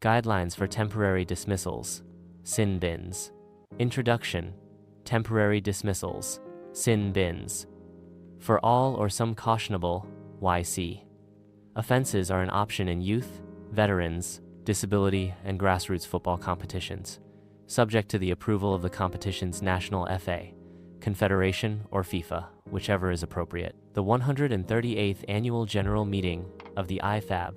Guidelines for temporary dismissals, sin bins. Introduction, temporary dismissals, sin bins. For all or some cautionable, YC. Offenses are an option in youth, veterans, disability, and grassroots football competitions, subject to the approval of the competition's national FA, confederation, or FIFA, whichever is appropriate. The 138th Annual General Meeting of the IFAB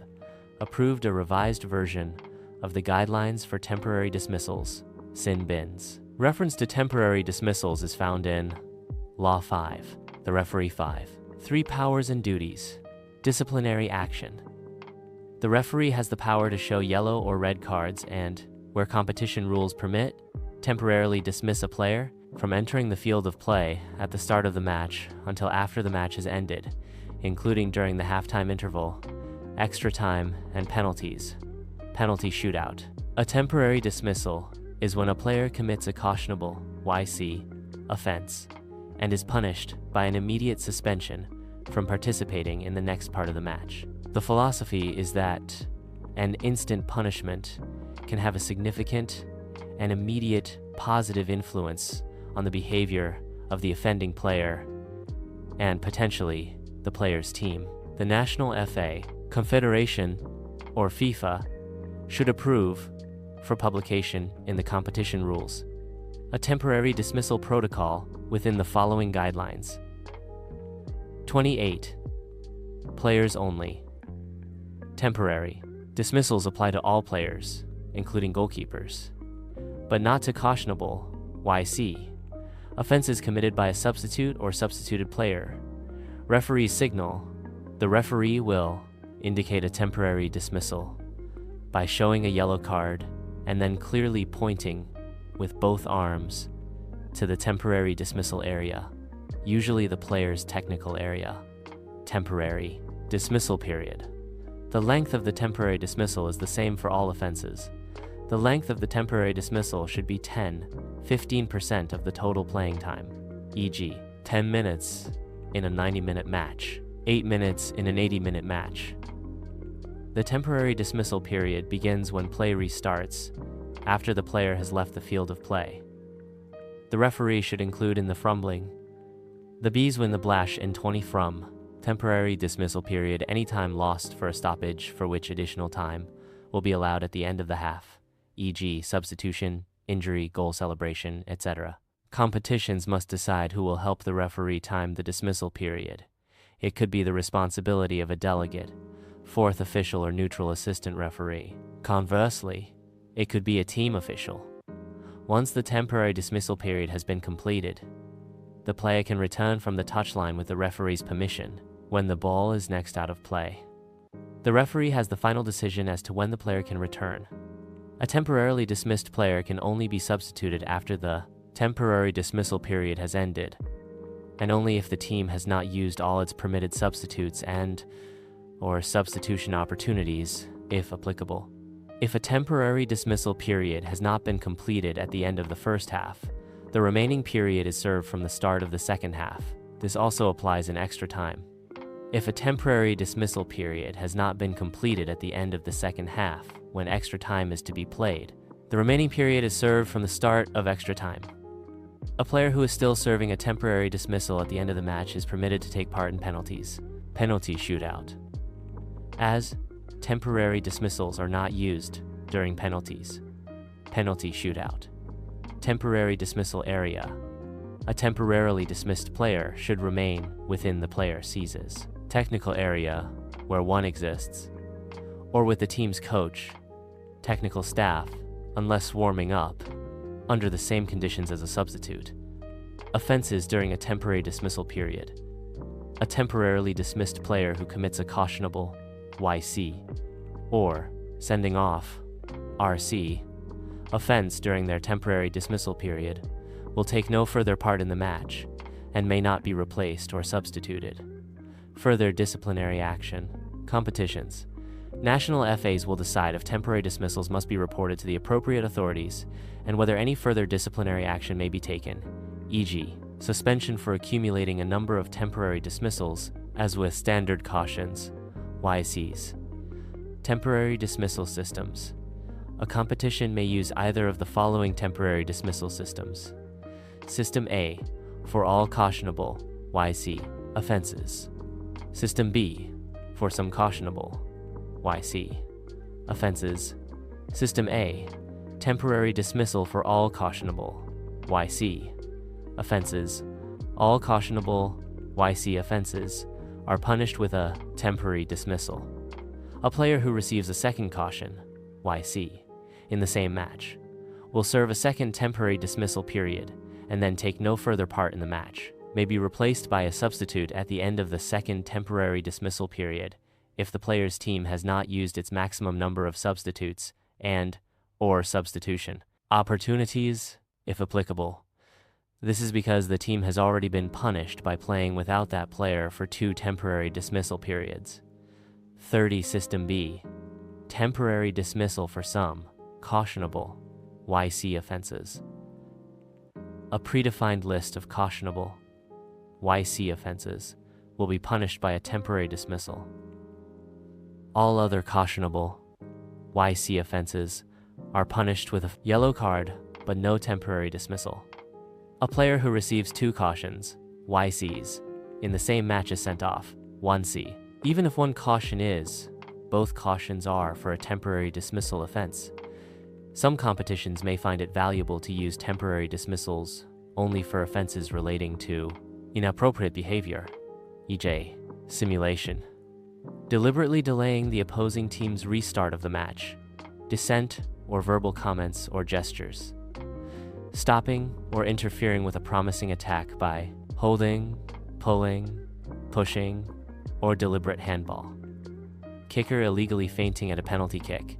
approved a revised version of the Guidelines for Temporary Dismissals, sin bins. Reference to temporary dismissals is found in Law 5, the Referee 5. 3 powers and duties. Disciplinary action. The referee has the power to show yellow or red cards and, where competition rules permit, temporarily dismiss a player from entering the field of play at the start of the match until after the match has ended, including during the halftime interval, extra time, and penalties. Penalty shootout. A temporary dismissal is when a player commits a cautionable YC offense and is punished by an immediate suspension from participating in the next part of the match. The philosophy is that an instant punishment can have a significant and immediate positive influence on the behavior of the offending player and potentially the player's team. The National FA, Confederation, or FIFA should approve, for publication in the competition rules, a temporary dismissal protocol within the following guidelines. 28. Players only. Temporary dismissals apply to all players, including goalkeepers, but not to cautionable YC offenses committed by a substitute or substituted player. Referee's signal. The referee will indicate a temporary dismissal by showing a yellow card and then clearly pointing with both arms to the temporary dismissal area, usually the player's technical area. Temporary dismissal period. The length of the temporary dismissal is the same for all offenses. The length of the temporary dismissal should be 15% of the total playing time, e.g., 10 minutes in a 90-minute match, 8 minutes in an 80-minute match. The temporary dismissal period begins when play restarts, after the player has left the field of play. The referee should include in the frumbling, the Bees win the Blash in 20 from, temporary dismissal period any time lost for a stoppage for which additional time will be allowed at the end of the half, e.g. substitution, injury, goal celebration, etc. Competitions must decide who will help the referee time the dismissal period. It could be the responsibility of a delegate, fourth official or neutral assistant referee. Conversely, it could be a team official. Once the temporary dismissal period has been completed, the player can return from the touchline with the referee's permission when the ball is next out of play. The referee has the final decision as to when the player can return. A temporarily dismissed player can only be substituted after the temporary dismissal period has ended, and only if the team has not used all its permitted substitutes or substitution opportunities, if applicable. If a temporary dismissal period has not been completed at the end of the first half, the remaining period is served from the start of the second half. This also applies in extra time. If a temporary dismissal period has not been completed at the end of the second half, when extra time is to be played, the remaining period is served from the start of extra time. A player who is still serving a temporary dismissal at the end of the match is permitted to take part in penalties. Penalty shootout. As temporary dismissals are not used during penalties. Penalty shootout. Temporary dismissal area. A temporarily dismissed player should remain within the player seizes. Technical area, where one exists, or with the team's coach, technical staff, unless warming up, under the same conditions as a substitute. Offenses during a temporary dismissal period. A temporarily dismissed player who commits a cautionable YC or sending off RC offense during their temporary dismissal period will take no further part in the match and may not be replaced or substituted. Further disciplinary action. Competitions. National FAs will decide if temporary dismissals must be reported to the appropriate authorities and whether any further disciplinary action may be taken, e.g., suspension for accumulating a number of temporary dismissals, as with standard cautions, YCs. Temporary dismissal systems. A competition may use either of the following temporary dismissal systems. System A, for all cautionable YC offenses. System B, for some cautionable YC offenses. System A, temporary dismissal for all cautionable YC offenses. All cautionable YC offenses are punished with a temporary dismissal. A player who receives a second caution YC in the same match will serve a second temporary dismissal period and then take no further part in the match, may be replaced by a substitute at the end of the second temporary dismissal period if the player's team has not used its maximum number of substitutes and/or substitution opportunities, if applicable. This is because the team has already been punished by playing without that player for 2 temporary dismissal periods. 30 System B, temporary dismissal for some cautionable YC offenses. A predefined list of cautionable YC offenses will be punished by a temporary dismissal. All other cautionable YC offenses are punished with a yellow card, but no temporary dismissal. A player who receives 2 cautions YCs in the same match is sent off 1C. Even if one caution is, both cautions are for a temporary dismissal offense. Some competitions may find it valuable to use temporary dismissals only for offenses relating to inappropriate behavior, e.g., simulation, deliberately delaying the opposing team's restart of the match, dissent or verbal comments or gestures, stopping or interfering with a promising attack by holding, pulling, pushing, or deliberate handball, kicker illegally feinting at a penalty kick.